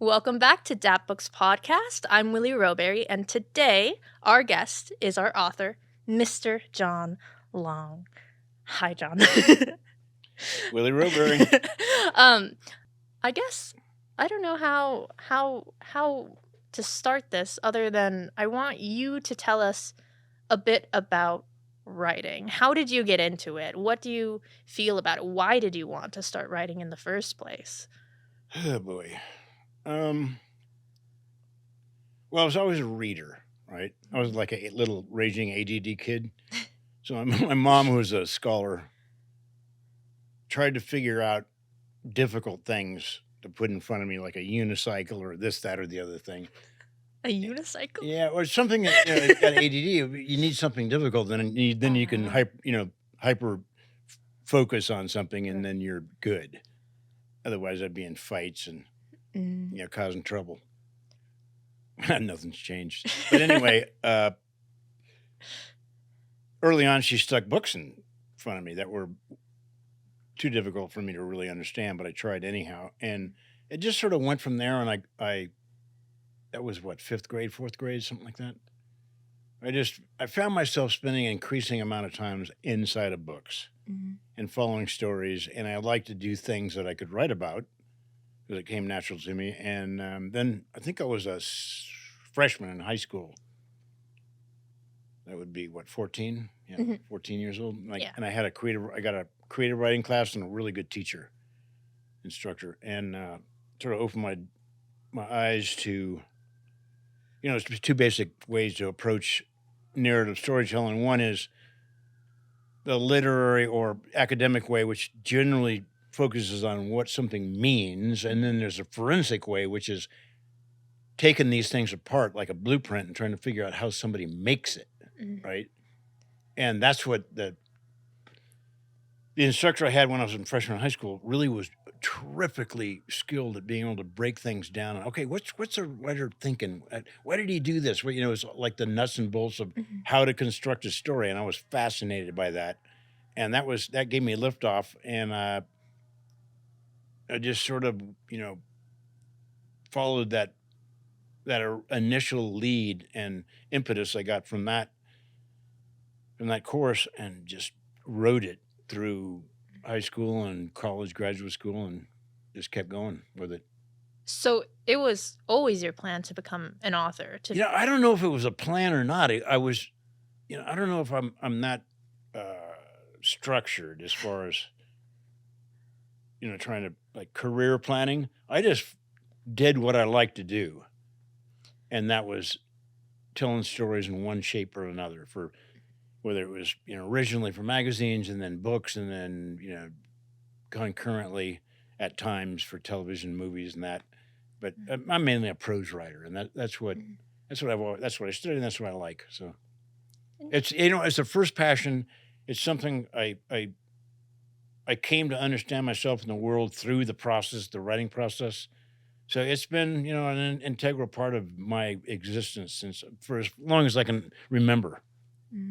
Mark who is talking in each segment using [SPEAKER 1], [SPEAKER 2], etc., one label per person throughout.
[SPEAKER 1] Welcome back to DAP Books Podcast. I'm Willie Roberry, and today our guest is our author, Mr. John Long. Hi, John.
[SPEAKER 2] Willie Roberry.
[SPEAKER 1] I guess I don't know how to start this other than I want you to tell us a bit about writing. How did you get into it? What do you feel about it? Why did you want to start writing in the first place?
[SPEAKER 2] Oh boy. Well, I was always a reader, right? I was like a little raging ADD kid. So my mom, who was a scholar, tried to figure out difficult things to put in front of me, like a unicycle or this, that, or the other thing.
[SPEAKER 1] A unicycle?
[SPEAKER 2] Yeah, or something that got ADD. You need something difficult, then you can hyper focus on something, and then you're good. Otherwise, I'd be in fights and causing trouble. Nothing's changed. But anyway, early on, she stuck books in front of me that were too difficult for me to really understand, but I tried anyhow. And it just sort of went from there. And I that was what, fifth grade, fourth grade, something like that. I found myself spending an increasing amount of times inside of books and following stories. And I like to do things that I could write about because it came natural to me. And then I think I was a freshman in high school. That would be what, 14? Yeah, 14 years old. And I got a creative writing class and a really good instructor, and sort of opened my eyes to, there's two basic ways to approach narrative storytelling. One is the literary or academic way, which generally focuses on what something means. And then there's a forensic way, which is taking these things apart like a blueprint and trying to figure out how somebody makes it, right? And that's what the instructor I had when I was in freshman high school really was terrifically skilled at being able to break things down. Okay, what's a writer thinking? Why did he do this? Well, it's like the nuts and bolts of how to construct a story, and I was fascinated by that. And that gave me a lift off, and I just sort of followed that initial lead and impetus I got from that course, and just wrote it through high school and college, graduate school, and just kept going with it.
[SPEAKER 1] So it was always your plan to become an author?
[SPEAKER 2] I don't know if it was a plan or not. I was, I don't know if I'm that structured as far as, trying to like career planning. I just did what I like to do. And that was telling stories in one shape or another, for whether it was, originally for magazines and then books and then, concurrently at times for television, movies and that. But I'm mainly a prose writer, and that's what I studied, and that's what I like. So it's, it's the first passion. It's something I came to understand myself in the world through the writing process. So it's been, an integral part of my existence for as long as I can remember,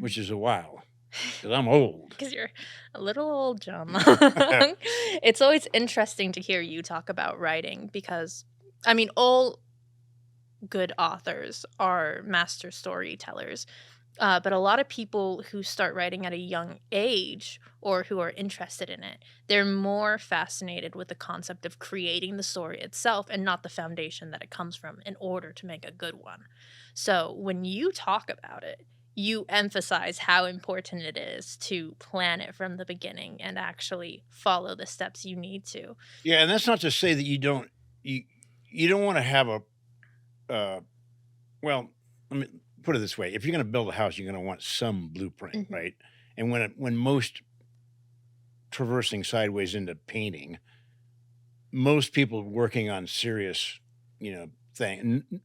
[SPEAKER 2] which is a while, because I'm old.
[SPEAKER 1] Because you're a little old, John Long. It's always interesting to hear you talk about writing because, all good authors are master storytellers. But a lot of people who start writing at a young age or who are interested in it, they're more fascinated with the concept of creating the story itself and not the foundation that it comes from in order to make a good one. So when you talk about it, you emphasize how important it is to plan it from the beginning and actually follow the steps you need to.
[SPEAKER 2] Yeah, and that's not to say that you don't want to have well, let me put it this way. If you're going to build a house, you're going to want some blueprint, right? And when most traversing sideways into painting, most people working on serious,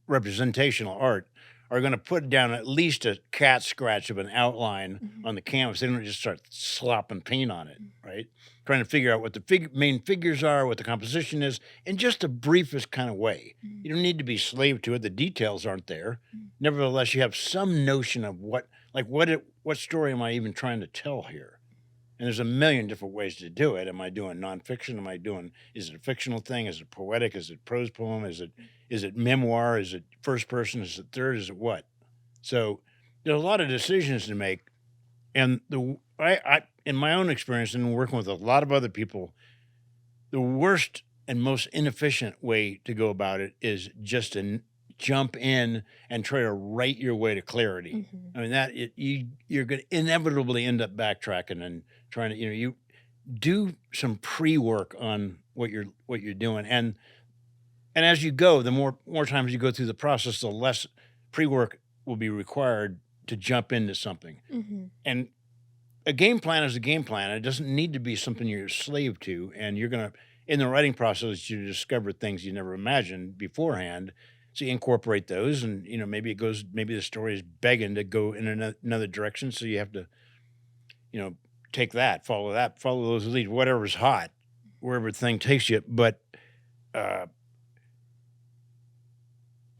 [SPEAKER 2] representational art are going to put down at least a cat scratch of an outline on the canvas. They don't just start slopping paint on it, right? Trying to figure out what the main figures are, what the composition is, in just the briefest kind of way. You don't need to be slave to it. The details aren't there. Nevertheless, you have some notion of what story am I even trying to tell here? And there's a million different ways to do it. Am I doing nonfiction? Is it a fictional thing? Is it poetic? Is it prose poem? Is it memoir? Is it first person? Is it third? Is it what? So there's a lot of decisions to make. And I in my own experience and working with a lot of other people, the worst and most inefficient way to go about it is just to jump in and try to write your way to clarity.
[SPEAKER 1] Mhm.
[SPEAKER 2] I mean you're going to inevitably end up backtracking and trying to you do some pre-work on what you're doing, and as you go, the more times you go through the process, the less pre-work will be required to jump into something.
[SPEAKER 1] Mhm.
[SPEAKER 2] And a game plan is a game plan. It doesn't need to be something you're a slave to. And you're going to, in the writing process, you discover things you never imagined beforehand. So you incorporate those, and maybe the story is begging to go in another direction. So you have to, you know, take that, follow those leads, whatever's hot, wherever the thing takes you. But uh,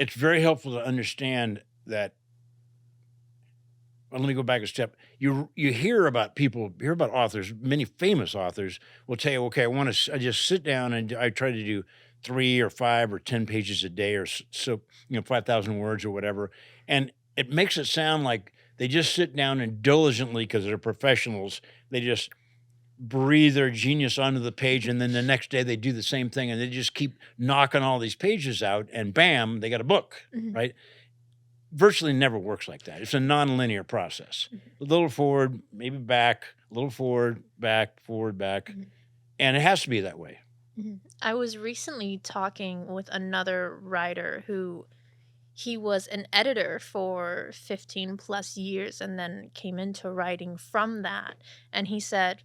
[SPEAKER 2] it's very helpful to understand that. Well, let me go back a step. You hear about authors, many famous authors will tell you, okay, I just sit down and I try to do 3 or 5 or 10 pages a day, or so, 5,000 words or whatever. And it makes it sound like they just sit down and diligently, because they're professionals, they just breathe their genius onto the page, and then the next day they do the same thing, and they just keep knocking all these pages out, and bam, they got a book,
[SPEAKER 1] Mhm.
[SPEAKER 2] right? Virtually never works like that. It's a nonlinear process.
[SPEAKER 1] Mhm.
[SPEAKER 2] A little forward, maybe back, a little forward, back,
[SPEAKER 1] Mhm.
[SPEAKER 2] and it has to be that way.
[SPEAKER 1] Mhm. I was recently talking with another writer who he was an editor for 15 plus years and then came into writing from that. And he said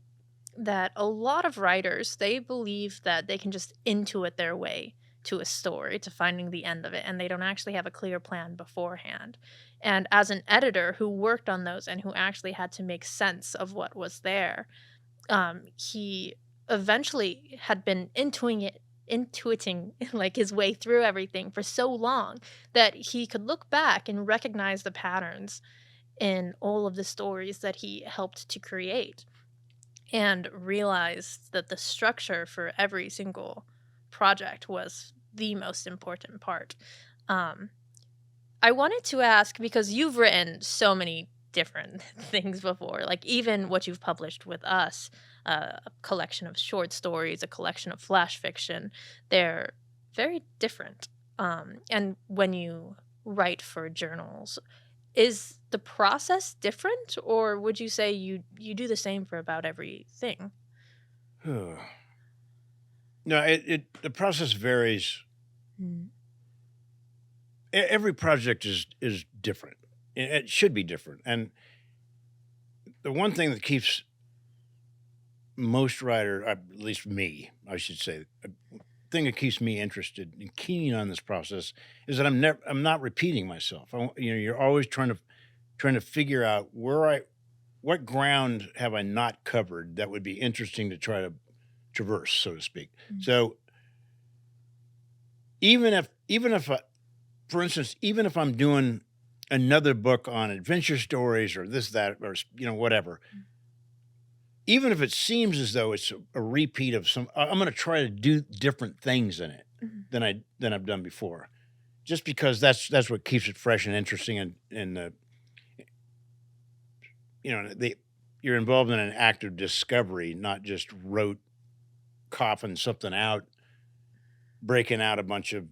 [SPEAKER 1] that a lot of writers, they believe that they can just intuit their way to a story, to finding the end of it, and they don't actually have a clear plan beforehand. And as an editor who worked on those and who actually had to make sense of what was there, he eventually had been intuiting like his way through everything for so long that he could look back and recognize the patterns in all of the stories that he helped to create and realized that the structure for every single project was the most important part. Um, I wanted to ask because you've written so many different things before, like even what you've published with us, a collection of short stories, a collection of flash fiction. They're very different. And when you write for journals, is the process different, or would you say you do the same for about everything?
[SPEAKER 2] No, the process varies.
[SPEAKER 1] Mm.
[SPEAKER 2] Every project is different. It should be different. And the one thing that keeps most writer, at least me, I should say, thing that keeps me interested and keen on this process is that I'm not repeating myself. You're always trying to figure out what ground have I not covered that would be interesting to try to traverse, so to speak.
[SPEAKER 1] Mm.
[SPEAKER 2] So even if for instance, even if I'm doing another book on adventure stories or this, that, or whatever, even if it seems as though it's a repeat of I'm going to try to do different things in it
[SPEAKER 1] Mhm.
[SPEAKER 2] than I've done before, just because that's what keeps it fresh and interesting, and the you're involved in an act of discovery, not just rote coughing something out, breaking out a bunch of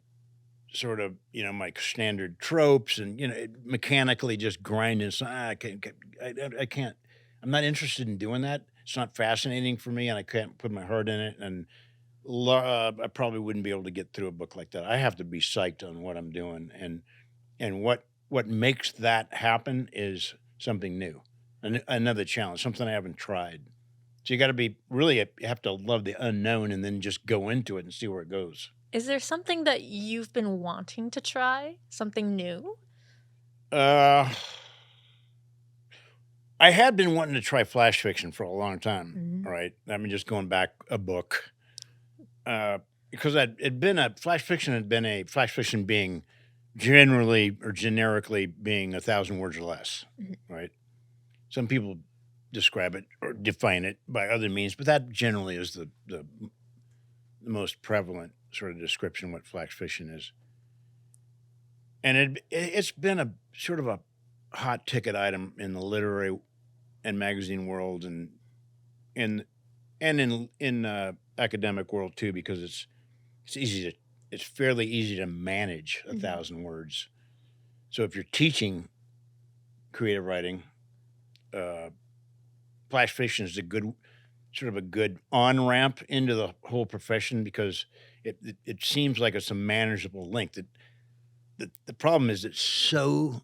[SPEAKER 2] sort of like standard tropes, and mechanically just grinding. So I can't. I'm not interested in doing that. It's not fascinating for me, and I can't put my heart in it. And I probably wouldn't be able to get through a book like that. I have to be psyched on what I'm doing, and what makes that happen is something new, another challenge, something I haven't tried. So you got to be really you have to love the unknown, and then just go into it and see where it goes.
[SPEAKER 1] Is there something that you've been wanting to try? Something new?
[SPEAKER 2] Uh, I had been wanting to try flash fiction for a long time.
[SPEAKER 1] Mhm.
[SPEAKER 2] All right, I mean, just going back a book, uh, because flash fiction being generally or generically being 1,000 words or less.
[SPEAKER 1] Mhm.
[SPEAKER 2] Right. Some people. describe it or define it by other means, but that generally is the most prevalent sort of description of what flash fiction is. And it's been a sort of a hot ticket item in the literary and magazine world, and in academic world too, because it's easy to it's fairly easy to manage a
[SPEAKER 1] Mhm.
[SPEAKER 2] thousand words. So if you're teaching creative writing, uh, flash fiction is a good sort of a good on ramp into the whole profession because it seems like it's a manageable length. The problem is it's so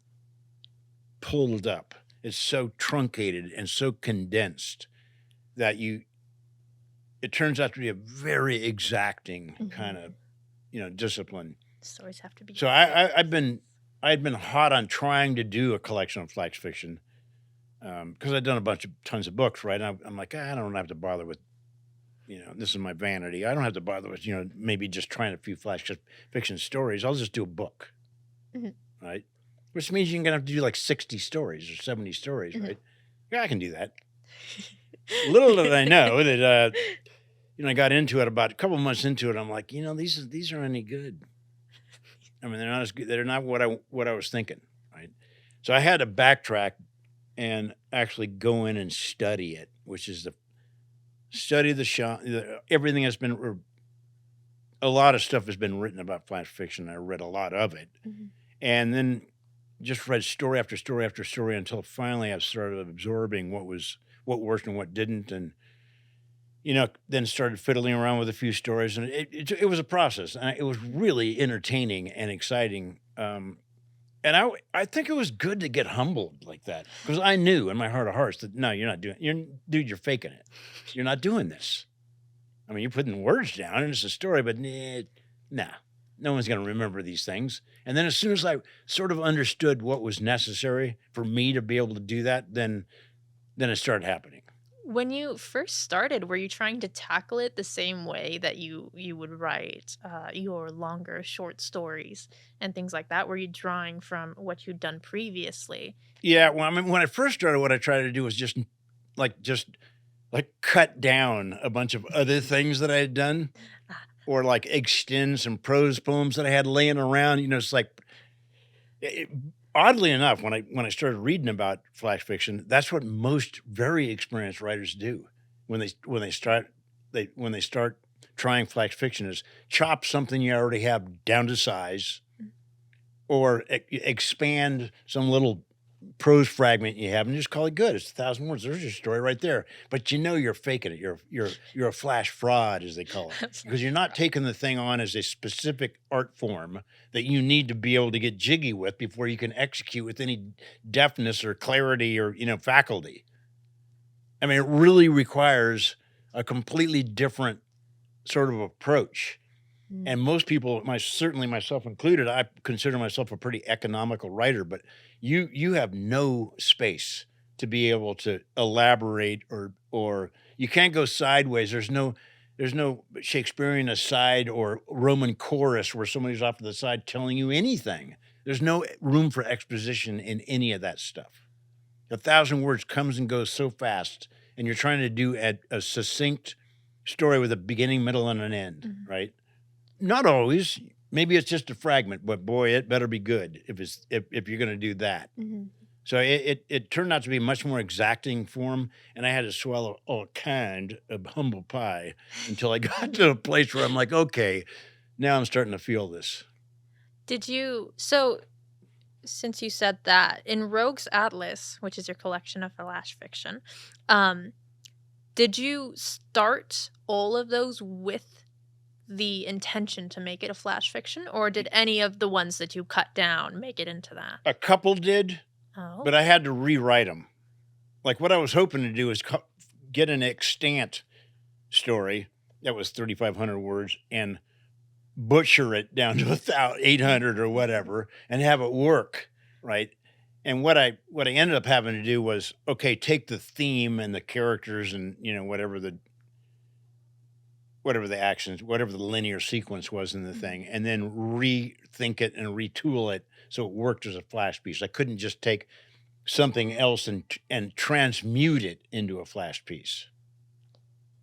[SPEAKER 2] pulled up, it's so truncated and so condensed that it turns out to be a very exacting kind of
[SPEAKER 1] Mhm.
[SPEAKER 2] discipline.
[SPEAKER 1] Stories have to be
[SPEAKER 2] So I'd been hot on trying to do a collection of flash fiction because I'd done tons of books, right? And I'm like, I don't have to bother with this is my vanity. I don't have to bother with maybe just trying a few flash fiction stories. I'll just do a book,
[SPEAKER 1] Mhm.
[SPEAKER 2] right? Which means you're gonna have to do like 60 stories or 70 stories,
[SPEAKER 1] Mhm.
[SPEAKER 2] right? Yeah, I can do that. Little did I know that I got into it about a couple months into it. I'm like, these aren't any good. I mean, they're not as good. They're not what I was thinking, right? So I had to backtrack and actually go in and study it, which is the study the shot. Everything has been a lot of stuff has been written about flash fiction. I read a lot of it,
[SPEAKER 1] Mhm.
[SPEAKER 2] and then just read story after story after story until finally I started absorbing what worked and what didn't, and then started fiddling around with a few stories, and it was a process, and it was really entertaining and exciting. And I think it was good to get humbled like that because I knew in my heart of hearts that no, you're not doing. You're faking it. You're not doing this. I mean, you're putting words down and it's a story, but nah, no one's going to remember these things. And then as soon as I sort of understood what was necessary for me to be able to do that, then it started happening.
[SPEAKER 1] When you first started, were you trying to tackle it the same way that you would write your longer short stories and things like that? Were you drawing from what you'd done previously?
[SPEAKER 2] Yeah, well, I mean, when I first started, what I tried to do was just like cut down a bunch of other things that I had done,
[SPEAKER 1] Ah,
[SPEAKER 2] or like extend some prose poems that I had laying around. It's like it, oddly enough, when I started reading about flash fiction, that's what most very experienced writers do when they start trying flash fiction is chop something you already have down to size
[SPEAKER 1] mm,
[SPEAKER 2] or expand some little prose fragment you have and just call it good. It's 1,000 words. There's your story right there. But you're faking it. You're a flash fraud, as they call it, because you're
[SPEAKER 1] flash
[SPEAKER 2] not
[SPEAKER 1] fraud.
[SPEAKER 2] taking the thing on as a specific art form that you need to be able to get jiggy with before you can execute with any deftness or clarity or faculty. I mean, it really requires a completely different sort of approach.
[SPEAKER 1] Mm.
[SPEAKER 2] And most people, certainly myself included, I consider myself a pretty economical writer, but you have no space to be able to elaborate or you can't go sideways. There's no Shakespearean aside or Roman chorus where somebody's off to the side telling you anything. There's no room for exposition in any of that stuff. 1,000 words comes and goes so fast, and you're trying to do a succinct story with a beginning, middle, and an end,
[SPEAKER 1] Mhm.
[SPEAKER 2] right? Not always. Maybe it's just a fragment, but boy, it better be good if you're gonna do that.
[SPEAKER 1] Mhm.
[SPEAKER 2] So it turned out to be a much more exacting form, and I had to swallow all kind of humble pie until I got to a place where I'm like, "Okay, now I'm starting to feel this."
[SPEAKER 1] Did you so since you said that in Rogue's Atlas, which is your collection of flash fiction, um, did you start all of those with the intention to make it a flash fiction, or did any of the ones that you cut down make it into that?
[SPEAKER 2] A couple did,
[SPEAKER 1] Oh.
[SPEAKER 2] but I had to rewrite them. Like, what I was hoping to do is get an extant story that was 3,500 words and butcher it down to 800 or whatever and have it work, right? And what I ended up having to do was, okay, take the theme and the characters and whatever the actions, whatever the linear sequence was in the
[SPEAKER 1] Mhm.
[SPEAKER 2] thing, and then rethink it and retool it so it worked as a flash piece. I couldn't just take something else and transmute it into a flash piece.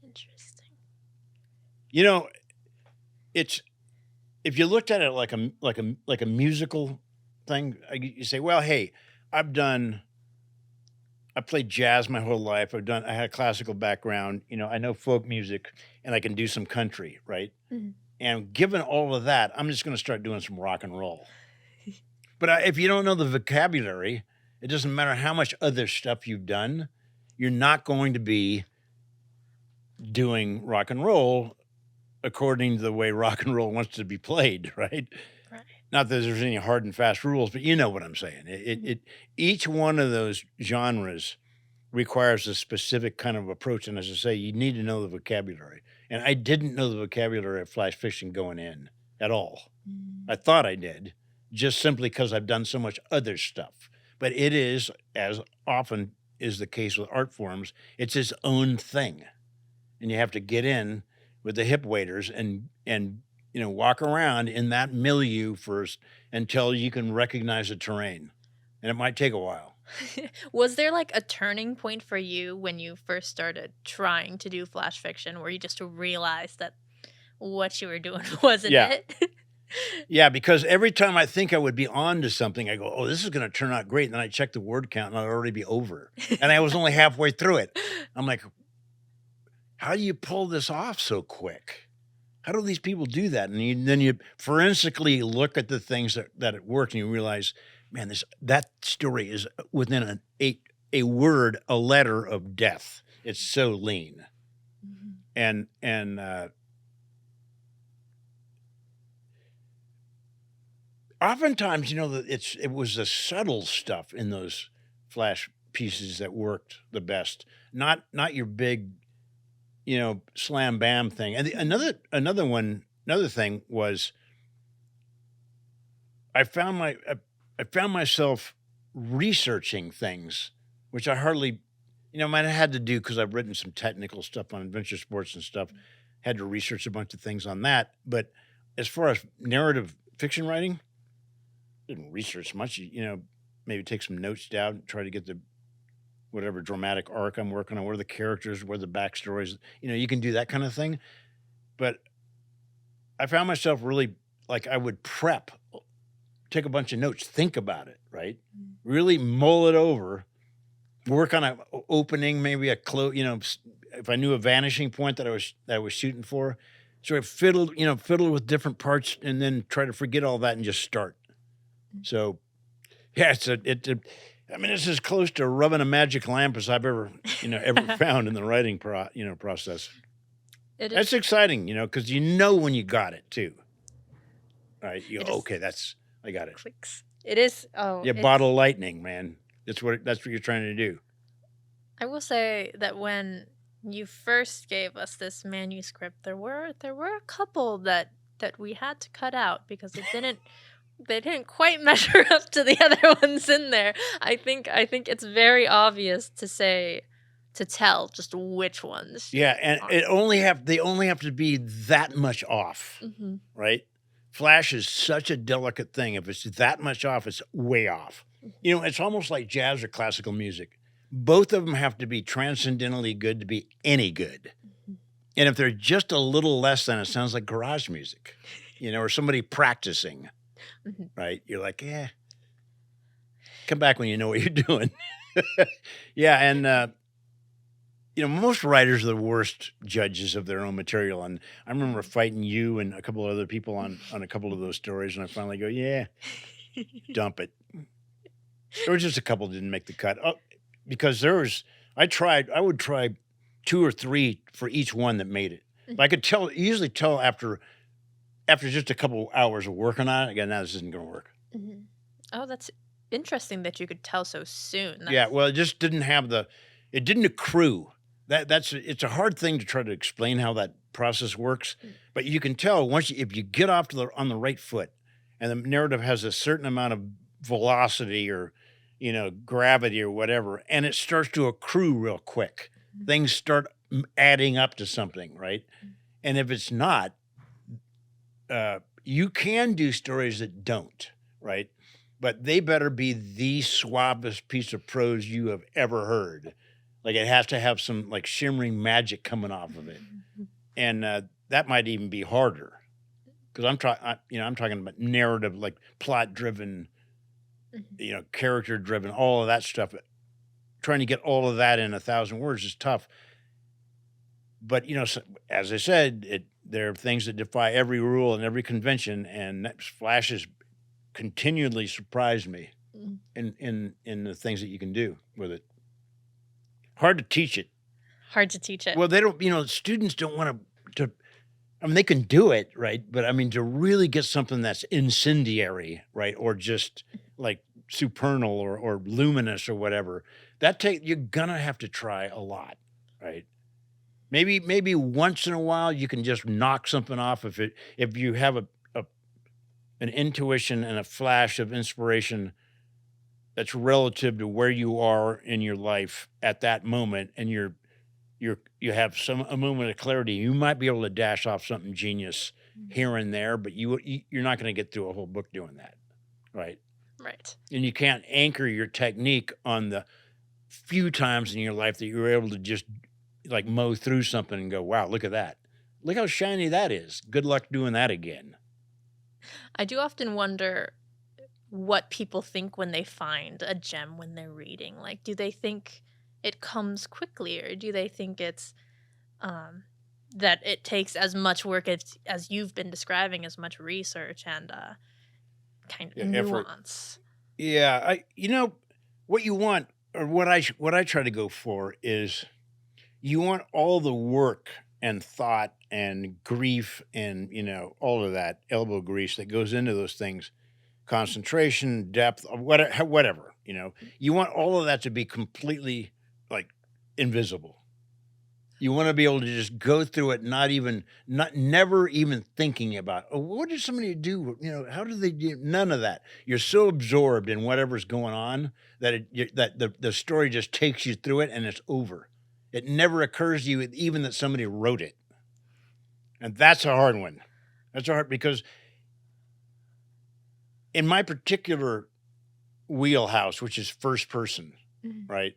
[SPEAKER 1] Interesting.
[SPEAKER 2] You know, it's if you looked at it like a musical thing, you say, well, hey, I've done I played jazz my whole life. I had a classical background. I know folk music and I can do some country, right?
[SPEAKER 1] Mhm.
[SPEAKER 2] And given all of that, I'm just going to start doing some rock and roll. But if you don't know the vocabulary, it doesn't matter how much other stuff you've done, you're not going to be doing rock and roll according to the way rock and roll wants to be played, right?
[SPEAKER 1] Right.
[SPEAKER 2] Not that there's any hard and fast rules, but you know what I'm saying. Each one of those genres requires a specific kind of approach, and as I say, you need to know the vocabulary. And I didn't know the vocabulary of flash fishing going in at all. I
[SPEAKER 1] Mm.
[SPEAKER 2] thought I did, just simply because I've done so much other stuff. But it is, as often is the case with art forms, it's its own thing, and you have to get in with the hip waders and walk around in that milieu first until you can recognize the terrain, and it might take a while.
[SPEAKER 1] Was there like a turning point for you when you first started trying to do flash fiction where you just realized that what you were doing wasn't
[SPEAKER 2] Yeah.
[SPEAKER 1] it?
[SPEAKER 2] Yeah, because every time I think I would be on to something, I go, "Oh, this is gonna turn out great," and then I check the word count, and I'd already be over, and I was only halfway through it. I'm like, "How do you pull this off so quick? How do these people do that?" And then you forensically look at the things that it worked, and you realize, man, that story is within a word, a letter of death. It's so lean,
[SPEAKER 1] Mhm.
[SPEAKER 2] and oftentimes, that it was the subtle stuff in those flash pieces that worked the best, not your big, slam bam thing. And another thing was I found myself researching things, which I hardly, might have had to do because I've written some technical stuff on adventure sports and stuff. Had to research a bunch of things on that. But as far as narrative fiction writing, didn't research much. Maybe take some notes down, try to get the whatever dramatic arc I'm working on, where the characters, where the backstories. You can do that kind of thing. But I found myself really like I would prep, take a bunch of notes, think about it, right?
[SPEAKER 1] Mm.
[SPEAKER 2] Really mull it over, work on a opening, maybe a close. If I knew a vanishing point that I was shooting for, so I fiddled with different parts, and then try to forget all that and just start.
[SPEAKER 1] Mm.
[SPEAKER 2] So yeah, I mean, it's as close to rubbing a magic lamp as I've ever found in the writing process.
[SPEAKER 1] It is.
[SPEAKER 2] That's exciting, because when you got it too, right? You
[SPEAKER 1] It
[SPEAKER 2] go,
[SPEAKER 1] just
[SPEAKER 2] okay, I got it.
[SPEAKER 1] clicks. It is. Oh,
[SPEAKER 2] Yeah,
[SPEAKER 1] it's.
[SPEAKER 2] bottle lightning, man. That's what you're trying to do.
[SPEAKER 1] I will say that when you first gave us this manuscript, there were a couple that we had to cut out because they didn't quite measure up to the other ones in there. I think it's very obvious to tell just which ones
[SPEAKER 2] Yeah, and
[SPEAKER 1] are.
[SPEAKER 2] they only have to be that much off,
[SPEAKER 1] Hmm.
[SPEAKER 2] right? Flash is such a delicate thing. If it's that much off, it's way off. It's almost like jazz or classical music. Both of them have to be transcendentally good to be any good. And if they're just a little less than, it sounds like garage music, or somebody practicing,
[SPEAKER 1] Hmm.
[SPEAKER 2] right? You're like, yeah, come back when you know what you're doing. Yeah, and most writers are the worst judges of their own material. And I remember fighting you and a couple of other people on a couple of those stories, and I finally go, yeah, dump it. There were just a couple that didn't make the cut. Oh, because I would try two or three for each one that made it. But I could usually tell after just a couple hours of working on it, again, now this isn't going to work.
[SPEAKER 1] Hmm. Oh, that's interesting that you could tell so soon.
[SPEAKER 2] Yeah,
[SPEAKER 1] That's.
[SPEAKER 2] well, it just didn't it didn't accrue. It's a hard thing to try to explain how that process works,
[SPEAKER 1] Mm.
[SPEAKER 2] but you can tell if you get off on the right foot, and the narrative has a certain amount of velocity or gravity or whatever, and it starts to accrue real quick.
[SPEAKER 1] Mhm.
[SPEAKER 2] Things start adding up to something, right?
[SPEAKER 1] Mm.
[SPEAKER 2] And if it's not, you can do stories that don't, right? but they better be the suavest piece of prose you have ever heard. Like, it has to have some, like, shimmering magic coming off of it, and, that might even be harder because I'm talking about narrative, like, plot-driven, character-driven, all of that stuff. Trying to get all of that in 1,000 words is tough. But, as I said, there are things that defy every rule and every convention, and that Flash has continually surprised me
[SPEAKER 1] Mm.
[SPEAKER 2] in the things that you can do with it. Hard to teach it.
[SPEAKER 1] Hard to teach it.
[SPEAKER 2] Well, they don't, students don't want to. I mean, they can do it, right? But I mean, to really get something that's incendiary, right, or just like supernal or luminous or whatever, you're gonna have to try a lot, right? Maybe once in a while you can just knock something off if you have an intuition and a flash of inspiration that's relative to where you are in your life at that moment, and you have a moment of clarity. You might be able to dash off something genius here and there, but you're not going to get through a whole book doing that, right?
[SPEAKER 1] Right.
[SPEAKER 2] And you can't anchor your technique on the few times in your life that you were able to just like mow through something and go, wow, look at that. Look how shiny that is. Good luck doing that again.
[SPEAKER 1] I do often wonder what people think when they find a gem when they're reading. Like, do they think it comes quickly, or do they think it's that it takes as much work as you've been describing, as much research and kind of
[SPEAKER 2] Effort.
[SPEAKER 1] nuance?
[SPEAKER 2] Yeah, what you want, or what I try to go for is you want all the work and thought and grief and all of that elbow grease that goes into those things, concentration, depth, whatever. You want all of that to be completely like invisible. You want to be able to just go through it, never even thinking about, oh, what did somebody do? How did they do? None of that. You're so absorbed in whatever's going on that the story just takes you through it and it's over. It never occurs to you even that somebody wrote it. And that's a hard one. That's hard because in my particular wheelhouse, which is first person, right?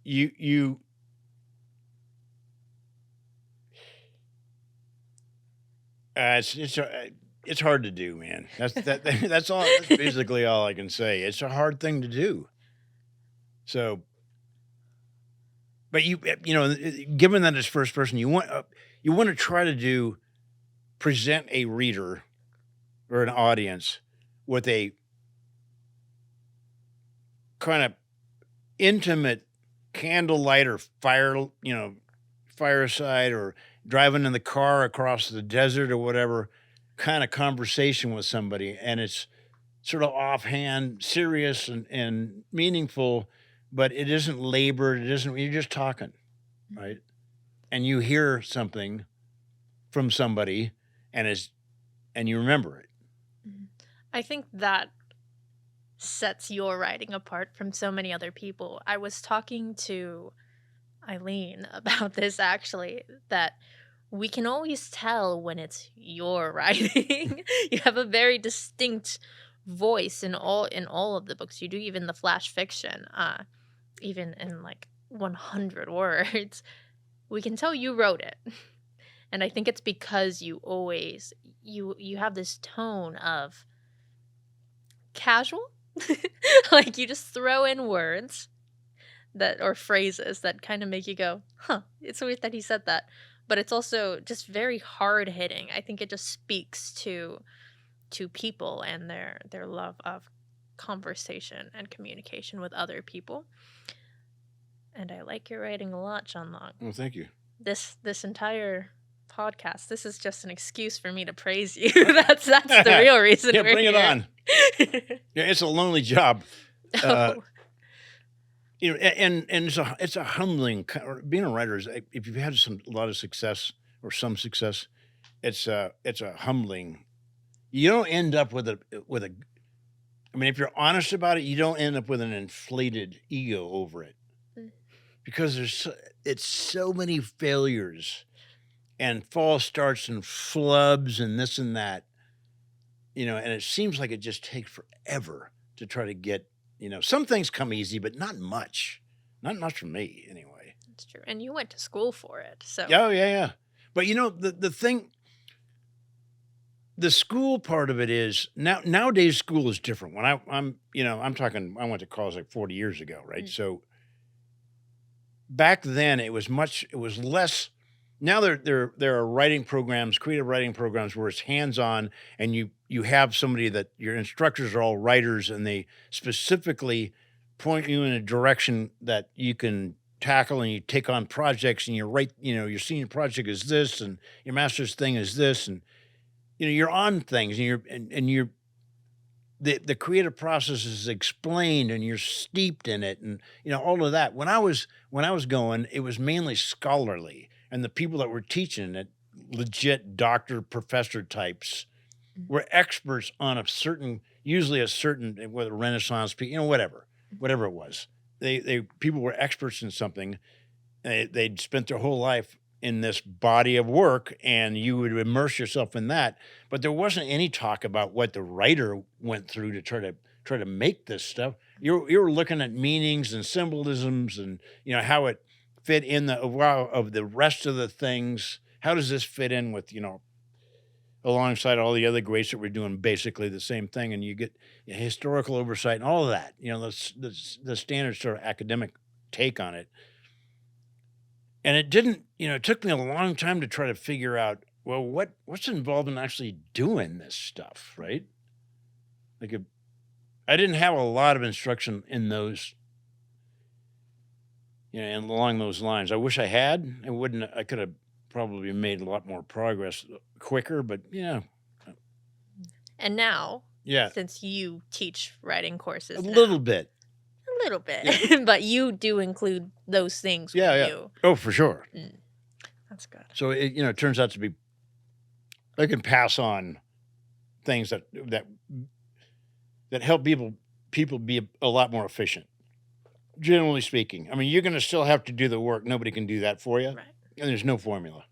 [SPEAKER 2] It's hard to do, man. That's all. That's basically all I can say. It's a hard thing to do. So, but given that it's first person, you want to try to present a reader or an audience with a kind of intimate candlelight or fireside or driving in the car across the desert or whatever kind of conversation with somebody. And it's sort of offhand, serious and meaningful, but it isn't labored. You're just talking, right? And you hear something from somebody and you remember it.
[SPEAKER 1] I think that sets your writing apart from so many other people. I was talking to Eileen about this actually, that we can always tell when it's your writing. You have a very distinct voice in all of the books you do, even the flash fiction, even in like 100 words. We can tell you wrote it. And I think it's because you always you have this tone of casual. Like, you just throw in words or phrases that kind of make you go, huh, it's weird that he said that. But it's also just very hard hitting. I think it just speaks to people and their love of conversation and communication with other people. And I like your writing a lot, John Long.
[SPEAKER 2] Well, thank you.
[SPEAKER 1] This entire podcast, this is just an excuse for me to praise you. That's the real reason.
[SPEAKER 2] Yeah,
[SPEAKER 1] we're
[SPEAKER 2] bring
[SPEAKER 1] here.
[SPEAKER 2] it on. Yeah, it's a lonely job.
[SPEAKER 1] Oh.
[SPEAKER 2] And it's a humbling. Being a writer is, if you've had a lot of success or some success, it's a humbling. You don't end up with a. I mean, if you're honest about it, you don't end up with an inflated ego over it, because it's so many failures and false starts and flubs and this and that and it seems like it just takes forever to try to get, some things come easy, but not much. Not much for me anyway.
[SPEAKER 1] That's true. And you went to school for it. So,
[SPEAKER 2] Oh, yeah, yeah. But the thing, the school part of it is nowadays school is different. When I'm talking, I went to college like 40 years ago, right?
[SPEAKER 1] Mm.
[SPEAKER 2] So back then it was less. Now there are writing programs, creative writing programs where it's hands-on, and you have somebody that your instructors are all writers, and they specifically point you in a direction that you can tackle, and you take on projects, and you write, your senior project is this, and your master's thing is this, and you're on things, and you're the creative process is explained, and you're steeped in it, and all of that. When I was going, it was mainly scholarly, and the people that were teaching it, legit doctor professor types,
[SPEAKER 1] Mm.
[SPEAKER 2] were experts on usually a certain, whether Renaissance, whatever it was. They people were experts in something. They'd spent their whole life in this body of work, and you would immerse yourself in that. But there wasn't any talk about what the writer went through to try to make this stuff. You were looking at meanings and symbolisms, and how it fit in of the rest of the things. How does this fit in with alongside all the other greats that were doing basically the same thing? And you get historical oversight and all of that. The standard sort of academic take on it. And it didn't, it took me a long time to try to figure out, well, what's involved in actually doing this stuff, right? Like, I didn't have a lot of instruction in those, and along those lines. I wish I had. I could have probably made a lot more progress quicker, but yeah.
[SPEAKER 1] And now,
[SPEAKER 2] Yeah,
[SPEAKER 1] since you teach writing courses
[SPEAKER 2] a
[SPEAKER 1] now,
[SPEAKER 2] little bit.
[SPEAKER 1] a little bit,
[SPEAKER 2] Yeah.
[SPEAKER 1] but you do include those things
[SPEAKER 2] Yeah,
[SPEAKER 1] with
[SPEAKER 2] yeah.
[SPEAKER 1] you.
[SPEAKER 2] Oh, for sure.
[SPEAKER 1] Mm. That's good.
[SPEAKER 2] So it turns out to be, I can pass on things that help people be a lot more efficient. Generally speaking, I mean, you're going to still have to do the work. Nobody can do that for you,
[SPEAKER 1] Right.
[SPEAKER 2] and there's no formula.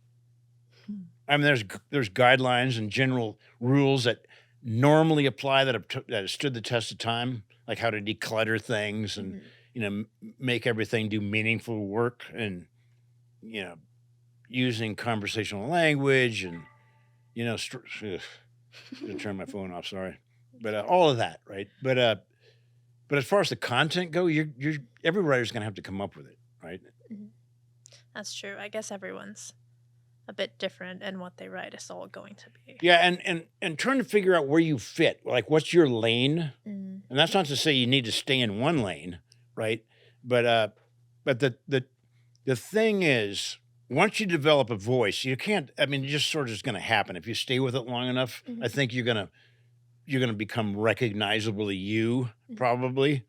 [SPEAKER 1] Hmm.
[SPEAKER 2] I mean, there's guidelines and general rules that normally apply that have stood the test of time, like how to declutter things and
[SPEAKER 1] Mhm.
[SPEAKER 2] make everything do meaningful work, and using conversational language, and gonna turn my phone off. Sorry, but all of that, right? But as far as the content go, you're every writer's gonna have to come up with it, right?
[SPEAKER 1] Mhm. That's true. I guess everyone's a bit different in what they write. It's all going to be.
[SPEAKER 2] Yeah, and trying to figure out where you fit, like what's your lane,
[SPEAKER 1] Mm.
[SPEAKER 2] and that's not to say you need to stay in one lane, right? But the thing is, once you develop a voice, you can't. I mean, it just sort of is going to happen if you stay with it long enough. I
[SPEAKER 1] Mhm.
[SPEAKER 2] think you're gonna become recognizably you,
[SPEAKER 1] Mhm.
[SPEAKER 2] probably.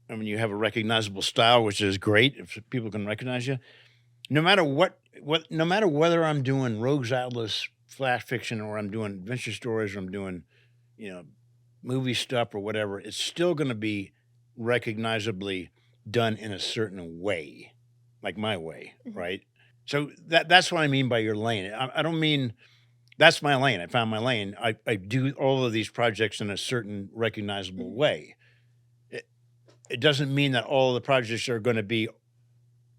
[SPEAKER 2] I mean, you have a recognizable style, which is great if people can recognize you. No matter whether I'm doing rogues atlas flash fiction, or I'm doing adventure stories, or I'm doing, you know, movie stuff or whatever, it's still going to be recognizably done in a certain way, like my way,
[SPEAKER 1] Mhm.
[SPEAKER 2] right? So that's what I mean by your lane. I don't mean that's my lane. I found my lane. I do all of these projects in a certain recognizable
[SPEAKER 1] Mhm.
[SPEAKER 2] way. It, it doesn't mean that all of the projects are going to be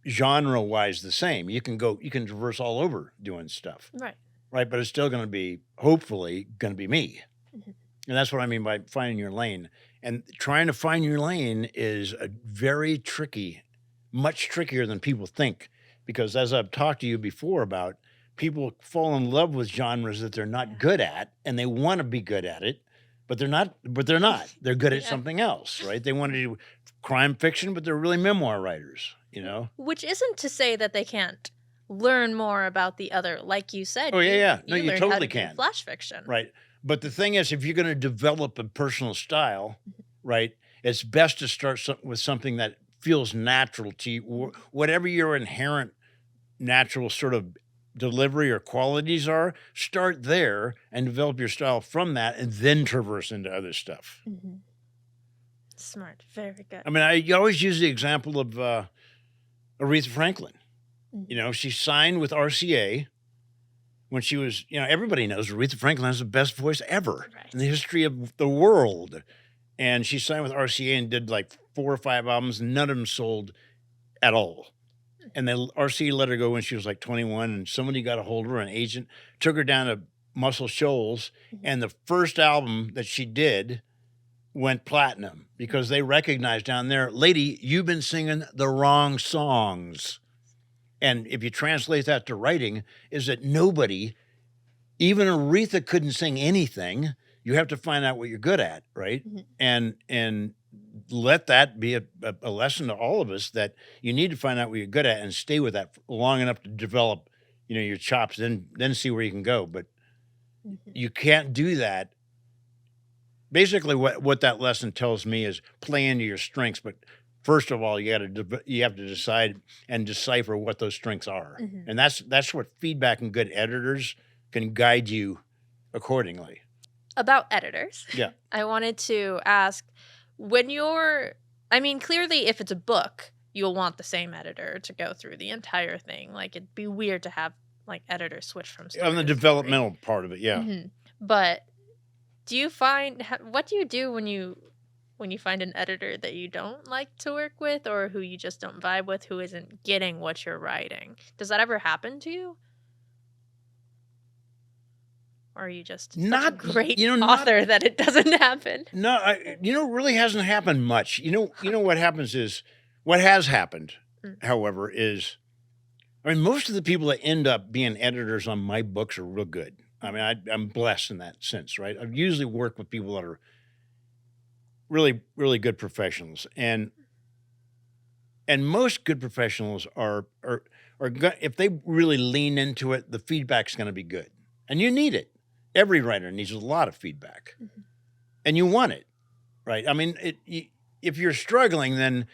[SPEAKER 2] genre wise the same. You can traverse all over doing stuff,
[SPEAKER 1] Right.
[SPEAKER 2] right? But it's still going to be, hopefully, going to be me.
[SPEAKER 1] Mhm.
[SPEAKER 2] And that's what I mean by finding your lane. And trying to find your lane is a very tricky, much trickier than people think. Because as I've talked to you before about, people fall in love with genres that they're not
[SPEAKER 1] Yeah.
[SPEAKER 2] good at, and they want to be good at it, but they're not. But they're not. They're good at
[SPEAKER 1] Yeah.
[SPEAKER 2] something else, right? They want to do crime fiction, but they're really memoir writers. You know?
[SPEAKER 1] Which isn't to say that they can't learn more about the other. Like you said,
[SPEAKER 2] Oh yeah, yeah. No,
[SPEAKER 1] you
[SPEAKER 2] you
[SPEAKER 1] learned how
[SPEAKER 2] totally
[SPEAKER 1] to do
[SPEAKER 2] can.
[SPEAKER 1] flash fiction.
[SPEAKER 2] Right. But the thing is, if you're going to develop a personal style, right, it's best to start with something that feels natural to you. Whatever your inherent natural sort of delivery or qualities are, start there and develop your style from that, and then traverse into other stuff.
[SPEAKER 1] Mhm. Smart. Very good.
[SPEAKER 2] I mean, I always use the example of Aretha Franklin.
[SPEAKER 1] Mhm.
[SPEAKER 2] You know, she signed with RCA, when she was, everybody knows Aretha Franklin has the best voice ever in the
[SPEAKER 1] Right.
[SPEAKER 2] history of the world. And she signed with RCA and did like 4 or 5 albums, and none of them sold at all. And then RCA let her go when she was like 21, and somebody got a hold of her, an agent, took her down to Muscle Shoals,
[SPEAKER 1] Mhm.
[SPEAKER 2] and the first album that she did went platinum because they recognized down there, "Lady, you've been singing the wrong songs." And if you translate that to writing, is that nobody, even Aretha couldn't sing anything. You have to find out what you're good at, right?
[SPEAKER 1] Mhm.
[SPEAKER 2] And let that be a lesson to all of us that you need to find out what you're good at and stay with that long enough to develop, your chops, then see where you can go. But
[SPEAKER 1] Mhm.
[SPEAKER 2] you can't do that. Basically, what that lesson tells me is play into your strengths, but first of all, you have to decide and decipher what those strengths are,
[SPEAKER 1] Mhm.
[SPEAKER 2] and that's what feedback and good editors can guide you accordingly.
[SPEAKER 1] About editors,
[SPEAKER 2] Yeah.
[SPEAKER 1] I wanted to ask when you're I mean, clearly, if it's a book, you'll want the same editor to go through the entire thing. Like, it'd be weird to have, like, editors switch from
[SPEAKER 2] On
[SPEAKER 1] story
[SPEAKER 2] the
[SPEAKER 1] to story.
[SPEAKER 2] developmental part of it, yeah.
[SPEAKER 1] Mhm. But do you find what do you do when you find an editor that you don't like to work with or who you just don't vibe with, who isn't getting what you're writing? Does that ever happen to you? Or are you just such a
[SPEAKER 2] Not y
[SPEAKER 1] great
[SPEAKER 2] not
[SPEAKER 1] author that it doesn't happen?
[SPEAKER 2] no, it really hasn't happened much. What happens is what has happened,
[SPEAKER 1] Mm.
[SPEAKER 2] however, is I mean, most of the people that end up being editors on my books are real good. I mean, I'm blessed in that sense, right? I've usually worked with people that are really, really good professionals, and most good professionals if they really lean into it, the feedback's going to be good, and you need it. Every writer needs a lot of feedback,
[SPEAKER 1] Mhm.
[SPEAKER 2] and you want it, right? I mean, if you're struggling, then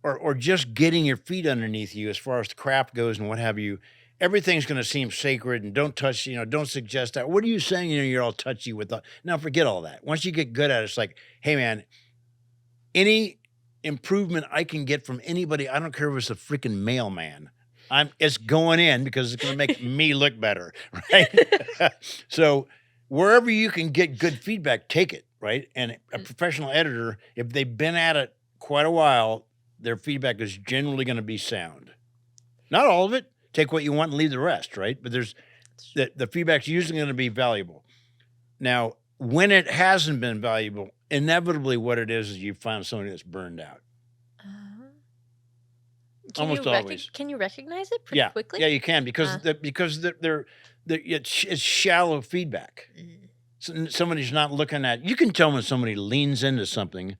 [SPEAKER 2] or just getting your feet underneath you as far as the craft goes and what have you, everything's going to seem sacred and don't touch, don't suggest that. What are you saying? You're all touchy with the now. Forget all that. Once you get good at it, it's like, hey man, any improvement I can get from anybody, I don't care if it's a freaking mailman. It's going in because it's going to make me look better, right? So wherever you can get good feedback, take it, right? And a
[SPEAKER 1] Mm.
[SPEAKER 2] professional editor, if they've been at it quite a while, their feedback is generally going to be sound. Not all of it. Take what you want and leave the rest, right? But there's
[SPEAKER 1] That's true.
[SPEAKER 2] the feedback's usually going to be valuable. Now, when it hasn't been valuable, inevitably what it is you find somebody that's burned out.
[SPEAKER 1] Uh,
[SPEAKER 2] Almost always.
[SPEAKER 1] can you recognize it pretty
[SPEAKER 2] Yeah.
[SPEAKER 1] quickly?
[SPEAKER 2] Yeah, you can
[SPEAKER 1] Uh,
[SPEAKER 2] because it's shallow feedback.
[SPEAKER 1] mm,
[SPEAKER 2] Somebody's not looking at you can tell when somebody leans into something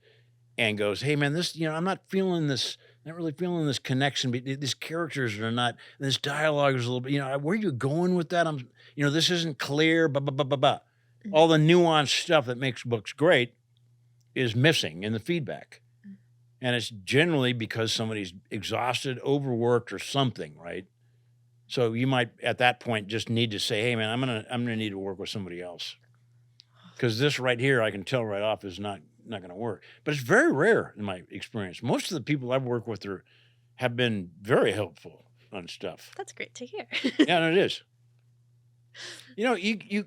[SPEAKER 2] and goes, "Hey man, this, I'm not feeling this, not really feeling this connection. These characters are not, this dialogue is a little bit, where are you going with that? This isn't clear, blah, blah, blah, blah, blah."
[SPEAKER 1] mm,
[SPEAKER 2] All the nuanced stuff that makes books great is missing in the feedback.
[SPEAKER 1] mm.
[SPEAKER 2] And it's generally because somebody's exhausted, overworked, or something, right? So you might at that point just need to say, "Hey man, I'm gonna need to work with somebody else." Because this right here, I can tell right off is not going to work. But it's very rare in my experience. Most of the people I've worked with have been very helpful on stuff.
[SPEAKER 1] That's great to hear.
[SPEAKER 2] Yeah, and it is. You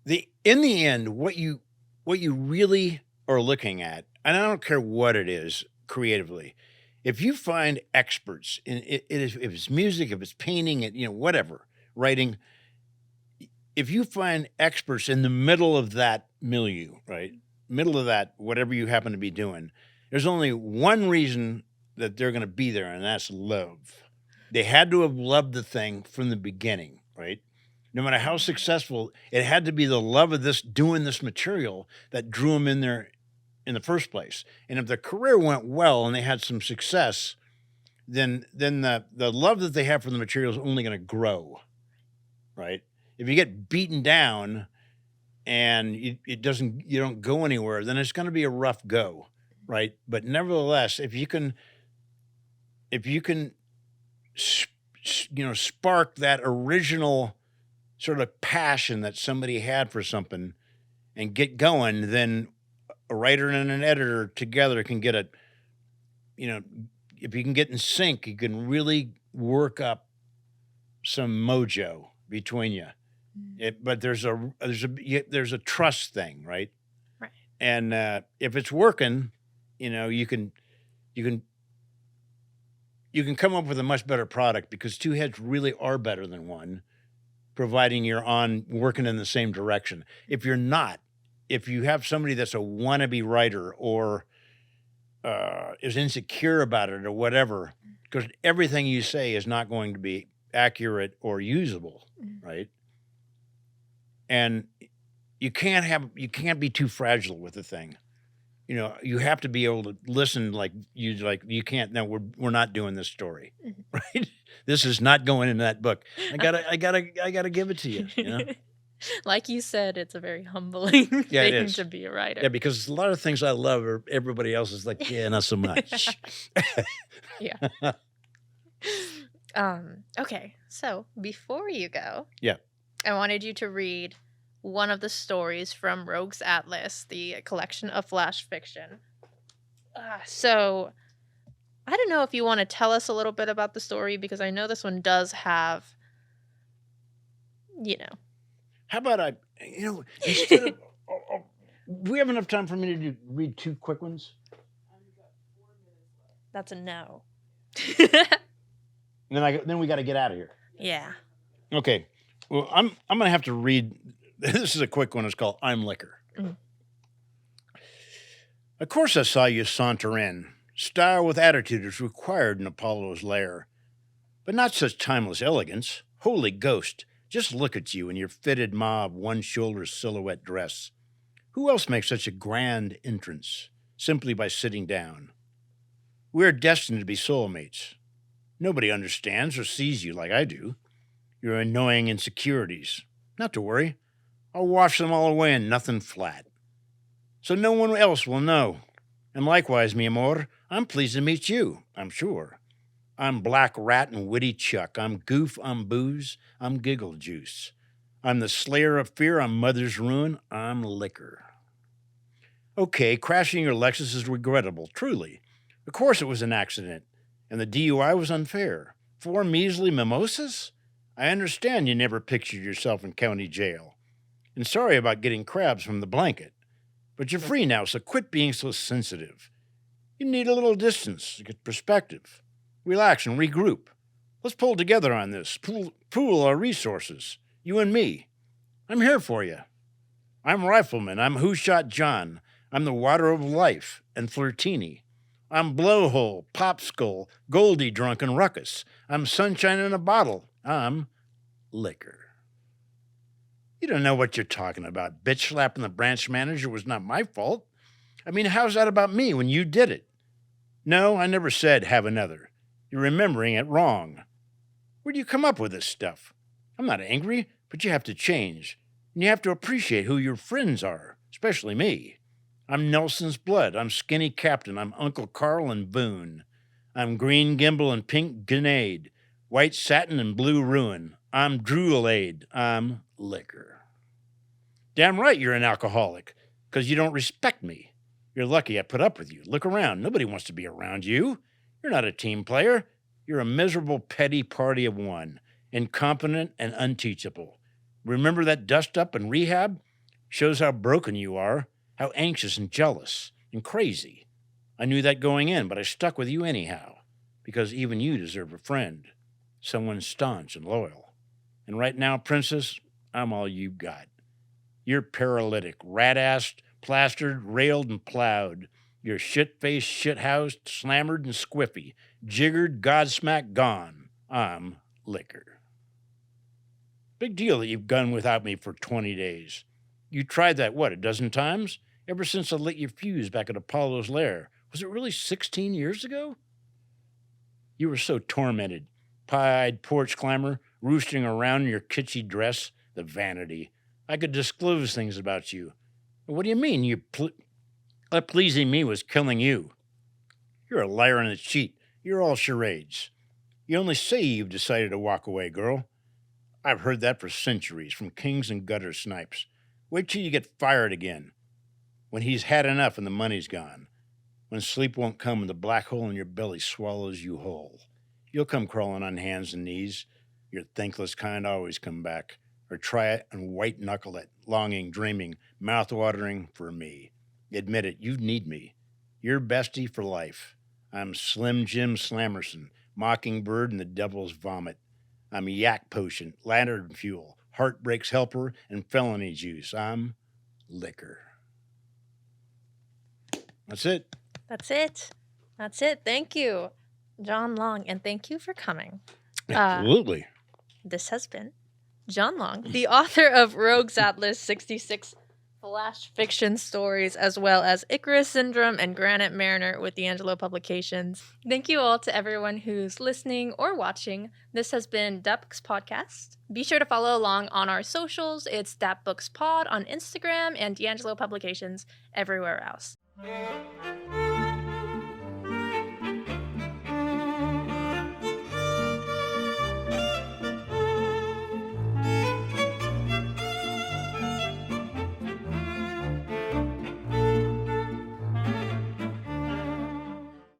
[SPEAKER 2] the in the end, what you really are looking at, and I don't care what it is creatively, if you find experts in if it's music, if it's painting, whatever, writing, if you find experts in the middle of that milieu, right? Middle of that, whatever you happen to be doing, there's only one reason that they're going to be there, and that's love. They had to have loved the thing from the beginning, right? No matter how
[SPEAKER 1] Mm.
[SPEAKER 2] successful, it had to be the love of this doing this material that drew them in there in the first place. And if their career went well and they had some success, then the love that they have for the material is only going to grow, right? If you get beaten down and you don't go anywhere, then it's going to be a rough go, right? But nevertheless, if you can spark that original sort of passion that somebody had for something and get going, then a writer and an editor together can get a you know if you can get in sync, you can really work up some mojo between you.
[SPEAKER 1] Mm.
[SPEAKER 2] But there's a trust thing, right?
[SPEAKER 1] Right.
[SPEAKER 2] And if it's working, you can you can come up with a much better product because two heads really are better than one, providing you're on working in the same direction. If you're not, if you have somebody that's a wannabe writer or is insecure about it or whatever, because everything you say is not going to be accurate or usable,
[SPEAKER 1] Mm.
[SPEAKER 2] right? And you can't be too fragile with the thing. You have to be able to listen you can't, no, we're not doing this story.
[SPEAKER 1] Mhm.
[SPEAKER 2] Right? This is not going in that book. I gotta give it to you.
[SPEAKER 1] Like you said, it's a very humbling
[SPEAKER 2] Yeah, it
[SPEAKER 1] thing
[SPEAKER 2] is.
[SPEAKER 1] to be a writer.
[SPEAKER 2] Yeah, because a lot of things I love are everybody else is like, yeah, not so much.
[SPEAKER 1] Yeah. Okay, so before you go,
[SPEAKER 2] Yeah.
[SPEAKER 1] I wanted you to read one of the stories from Rogue's Atlas, the collection of flash fiction. So I don't know if you want to tell us a little bit about the story because I know this one does have, you know.
[SPEAKER 2] How about instead of, do we have enough time for me to read two quick ones?
[SPEAKER 1] That's a no.
[SPEAKER 2] And then we got to get out of here.
[SPEAKER 1] Yeah.
[SPEAKER 2] Okay. Well, I'm gonna have to read. This is a quick one. It's called "I'm Liquor."
[SPEAKER 1] Mm.
[SPEAKER 2] Of course, I saw you saunter in. Style with attitude is required in Apollo's lair, but not such timeless elegance. Holy ghost! Just look at you in your fitted mob, one-shoulder silhouette dress. Who else makes such a grand entrance simply by sitting down? We're destined to be soulmates. Nobody understands or sees you like I do. Your annoying insecurities. Not to worry. I'll wash them all away in nothing flat. So no one else will know. And likewise, mi amor, I'm pleased to meet you, I'm sure. I'm black rat and witty chuck. I'm goof, I'm booze, I'm giggle juice. I'm the slayer of fear, I'm mother's ruin, I'm liquor. Okay, crashing your Lexus is regrettable, truly. Of course it was an accident, and the DUI was unfair. 4 measly mimosas? I understand you never pictured yourself in county jail. And sorry about getting crabs from the blanket. But you're free now, so quit being so sensitive. You need a little distance to get perspective. Relax and regroup. Let's pull together on this. Pool our resources. You and me. I'm here for you. I'm Rifleman. I'm Who Shot John. I'm the Water of Life and Flirtini. I'm Blowhole, Popskull, Goldie Drunk and Ruckus. I'm Sunshine in a Bottle. I'm Liquor. You don't know what you're talking about. Bitch slapping the branch manager was not my fault. I mean, how's that about me when you did it? No, I never said have another. You're remembering it wrong. Where do you come up with this stuff? I'm not angry, but you have to change. And you have to appreciate who your friends are, especially me. I'm Nelson's blood. I'm Skinny Captain. I'm Uncle Carl and Boone. I'm Green Gimbal and Pink Grenade. White Satin and Blue Ruin. I'm Droolade. I'm Liquor. Damn right you're an alcoholic, because you don't respect me. You're lucky I put up with you. Look around. Nobody wants to be around you. You're not a team player. You're a miserable, petty party of one, incompetent and unteachable. Remember that dust-up in rehab? Shows how broken you are, how anxious and jealous and crazy. I knew that going in, but I stuck with you anyhow, because even you deserve a friend, someone staunch and loyal. And right now, Princess, I'm all you got. You're paralytic, rat-assed, plastered, railed, and plowed. You're shit-faced, shit-housed, slammered, and squiffy, jiggered, godsmack gone. I'm Liquor. Big deal that you've gone without me for 20 days. You tried that, what, a dozen times? Ever since I lit your fuse back at Apollo's lair. Was it really 16 years ago? You were so tormented. Pie-eyed porch climber, roosting around in your kitschy dress, the vanity. I could disclose things about you. What do you mean pleasing me was killing you? You're a liar and a cheat. You're all charades. You only say you've decided to walk away, girl. I've heard that for centuries from kings and gutter snipes. Wait till you get fired again. When he's had enough and the money's gone. When sleep won't come and the black hole in your belly swallows you whole. You'll come crawling on hands and knees. Your thankless kind always come back. Or try it and white knuckle it, longing, dreaming, mouth watering for me. Admit it, you need me. You're bestie for life. I'm Slim Jim Slammerson, Mockingbird and the Devil's Vomit. I'm Yak Potion, Lantern Fuel, Heartbreak's Helper, and Felony Juice. I'm liquor. That's it.
[SPEAKER 1] That's it. That's it. Thank you, John Long, and thank you for coming.
[SPEAKER 2] Absolutely.
[SPEAKER 1] This has been John Long, the author of Rogues Atlas 66 flash fiction stories, as well as Icarus Syndrome and Granite Mariner with D'Angelo Publications. Thank you all to everyone who's listening or watching. This has been DAP Books Podcast. Be sure to follow along on our socials. It's DAP Books Pod on Instagram and D'Angelo Publications everywhere else.